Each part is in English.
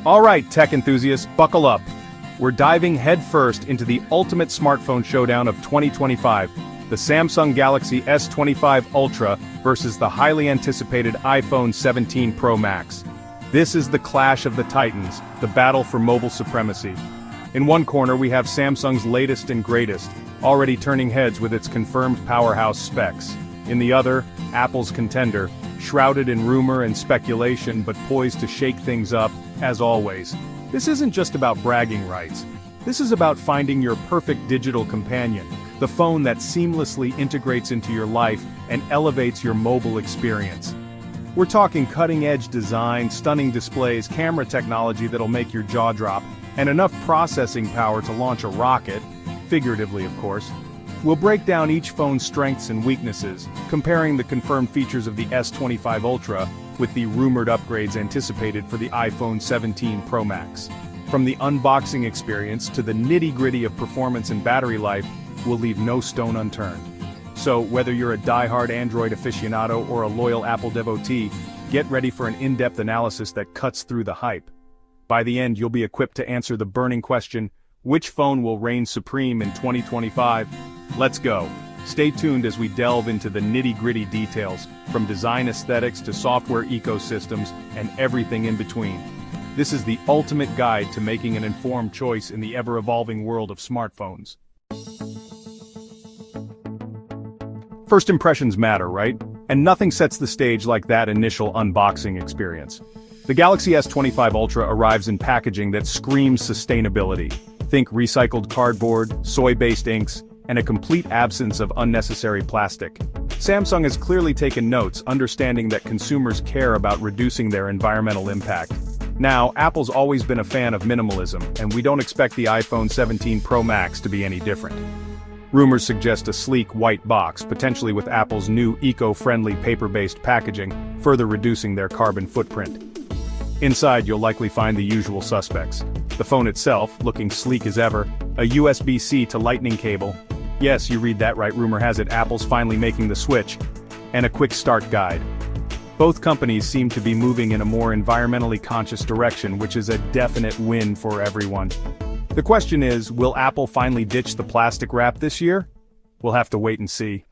Alright, tech enthusiasts, buckle up. We're diving headfirst into the ultimate smartphone showdown of 2025, the Samsung Galaxy S25 Ultra versus the highly anticipated iPhone 17 Pro Max. This is the clash of the titans, the battle for mobile supremacy. In one corner we have Samsung's latest and greatest, already turning heads with its confirmed powerhouse specs. In the other, Apple's contender, shrouded in rumor and speculation but poised to shake things up, as always. This isn't just about bragging rights. This is about finding your perfect digital companion, the phone that seamlessly integrates into your life and elevates your mobile experience. We're talking cutting-edge design, stunning displays, camera technology that'll make your jaw drop, and enough processing power to launch a rocket, figuratively of course. We'll break down each phone's strengths and weaknesses, comparing the confirmed features of the S25 Ultra with the rumored upgrades anticipated for the iPhone 17 Pro Max. From the unboxing experience to the nitty-gritty of performance and battery life, we'll leave no stone unturned. So, whether you're a die-hard Android aficionado or a loyal Apple devotee, get ready for an in-depth analysis that cuts through the hype. By the end, you'll be equipped to answer the burning question, which phone will reign supreme in 2025? Let's go. Stay tuned as we delve into the nitty-gritty details, from design aesthetics to software ecosystems and everything in between. This is the ultimate guide to making an informed choice in the ever-evolving world of smartphones. First impressions matter, right? And nothing sets the stage like that initial unboxing experience. The Galaxy S25 Ultra arrives in packaging that screams sustainability. Think recycled cardboard, soy-based inks, and a complete absence of unnecessary plastic. Samsung has clearly taken notes, understanding that consumers care about reducing their environmental impact. Now, Apple's always been a fan of minimalism, and we don't expect the iPhone 17 Pro Max to be any different. Rumors suggest a sleek white box, potentially with Apple's new eco-friendly paper-based packaging, further reducing their carbon footprint. Inside you'll likely find the usual suspects. The phone itself, looking sleek as ever, a USB-C to Lightning cable. Yes, you read that right, rumor has it Apple's finally making the switch. And a quick start guide. Both companies seem to be moving in a more environmentally conscious direction, which is a definite win for everyone. The question is, will Apple finally ditch the plastic wrap this year? We'll have to wait and see.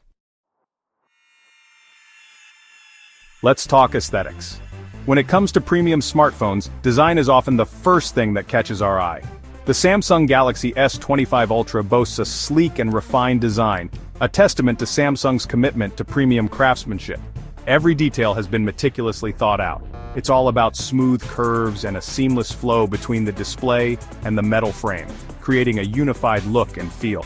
Let's talk aesthetics. When it comes to premium smartphones, design is often the first thing that catches our eye. The Samsung Galaxy S25 Ultra boasts a sleek and refined design, a testament to Samsung's commitment to premium craftsmanship. Every detail has been meticulously thought out. It's all about smooth curves and a seamless flow between the display and the metal frame, creating a unified look and feel.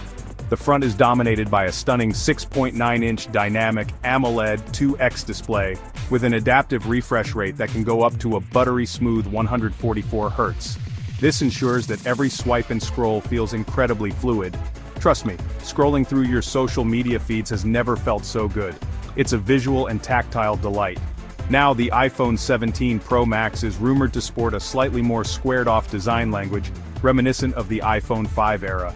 The front is dominated by a stunning 6.9-inch dynamic AMOLED 2X display, with an adaptive refresh rate that can go up to a buttery smooth 144 Hz. This ensures that every swipe and scroll feels incredibly fluid. Trust me, scrolling through your social media feeds has never felt so good. It's a visual and tactile delight. Now the iPhone 17 Pro Max is rumored to sport a slightly more squared-off design language, reminiscent of the iPhone 5 era.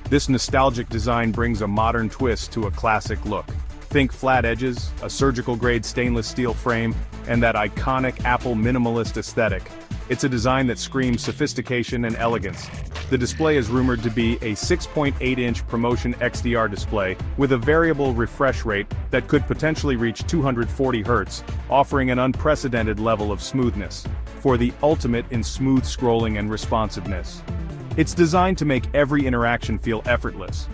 This nostalgic design brings a modern twist to a classic look. Think flat edges, a surgical-grade stainless steel frame, and that iconic Apple minimalist aesthetic. It's a design that screams sophistication and elegance. The display is rumored to be a 6.8-inch Promotion XDR display with a variable refresh rate that could potentially reach 240 Hz, offering an unprecedented level of smoothness, for the ultimate in smooth scrolling and responsiveness. It's designed to make every interaction feel effortless.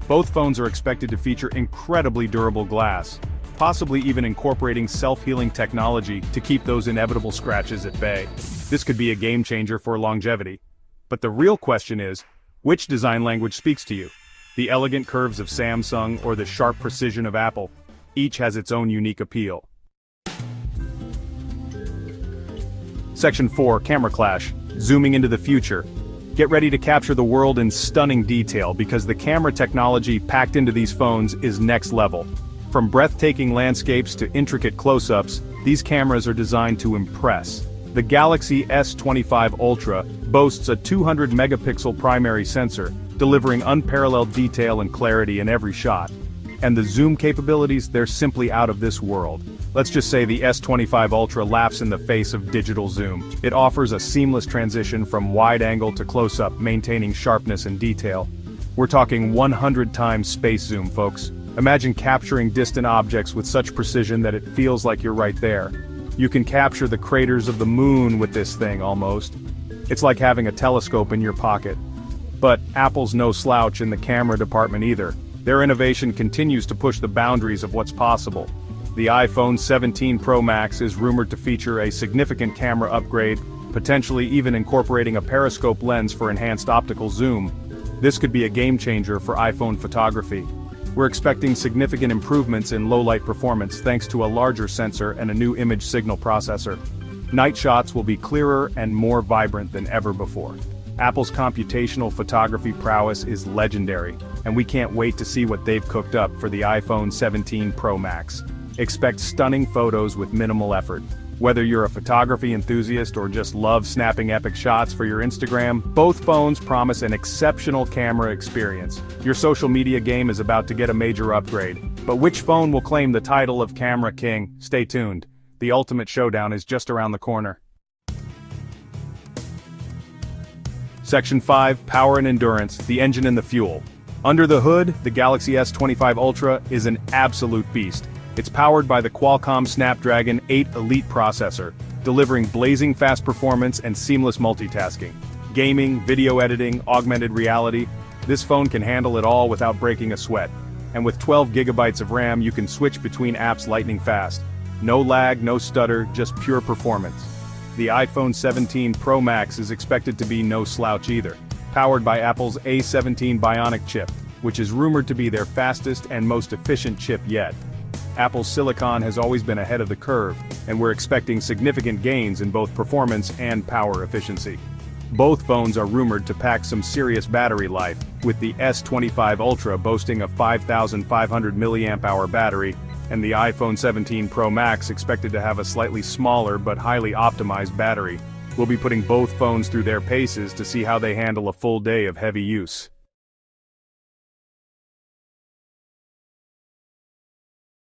Both phones are expected to feature incredibly durable glass, possibly even incorporating self-healing technology to keep those inevitable scratches at bay. This could be a game-changer for longevity. But the real question is, which design language speaks to you? The elegant curves of Samsung or the sharp precision of Apple? Each has its own unique appeal. Section 4, Camera Clash. Zooming into the future. Get ready to capture the world in stunning detail because the camera technology packed into these phones is next level. From breathtaking landscapes to intricate close-ups, these cameras are designed to impress. The Galaxy S25 Ultra boasts a 200-megapixel primary sensor, delivering unparalleled detail and clarity in every shot. And the zoom capabilities, they're simply out of this world. Let's just say the S25 Ultra laughs in the face of digital zoom. It offers a seamless transition from wide angle to close-up, maintaining sharpness and detail. We're talking 100 times space zoom, folks. Imagine capturing distant objects with such precision that it feels like you're right there. You can capture the craters of the moon with this thing, almost. It's like having a telescope in your pocket. But Apple's no slouch in the camera department either. Their innovation continues to push the boundaries of what's possible. The iPhone 17 Pro Max is rumored to feature a significant camera upgrade, potentially even incorporating a periscope lens for enhanced optical zoom. This could be a game-changer for iPhone photography. We're expecting significant improvements in low-light performance thanks to a larger sensor and a new image signal processor. Night shots will be clearer and more vibrant than ever before. Apple's computational photography prowess is legendary, and we can't wait to see what they've cooked up for the iPhone 17 Pro Max. Expect stunning photos with minimal effort. Whether you're a photography enthusiast or just love snapping epic shots for your Instagram, both phones promise an exceptional camera experience. Your social media game is about to get a major upgrade. But which phone will claim the title of Camera King? Stay tuned. The ultimate showdown is just around the corner. Section 5, Power and Endurance, the engine and the fuel. Under the hood, the Galaxy S25 Ultra is an absolute beast. It's powered by the Qualcomm Snapdragon 8 Elite processor, delivering blazing fast performance and seamless multitasking. Gaming, video editing, augmented reality, this phone can handle it all without breaking a sweat. And with 12 gigabytes of RAM, you can switch between apps lightning fast. No lag, no stutter, just pure performance. The iPhone 17 Pro Max is expected to be no slouch either, powered by Apple's A17 Bionic chip, which is rumored to be their fastest and most efficient chip yet. Apple's silicon has always been ahead of the curve, and we're expecting significant gains in both performance and power efficiency. Both phones are rumored to pack some serious battery life, with the S25 Ultra boasting a 5,500 mAh battery, and the iPhone 17 Pro Max expected to have a slightly smaller but highly optimized battery. We'll be putting both phones through their paces to see how they handle a full day of heavy use.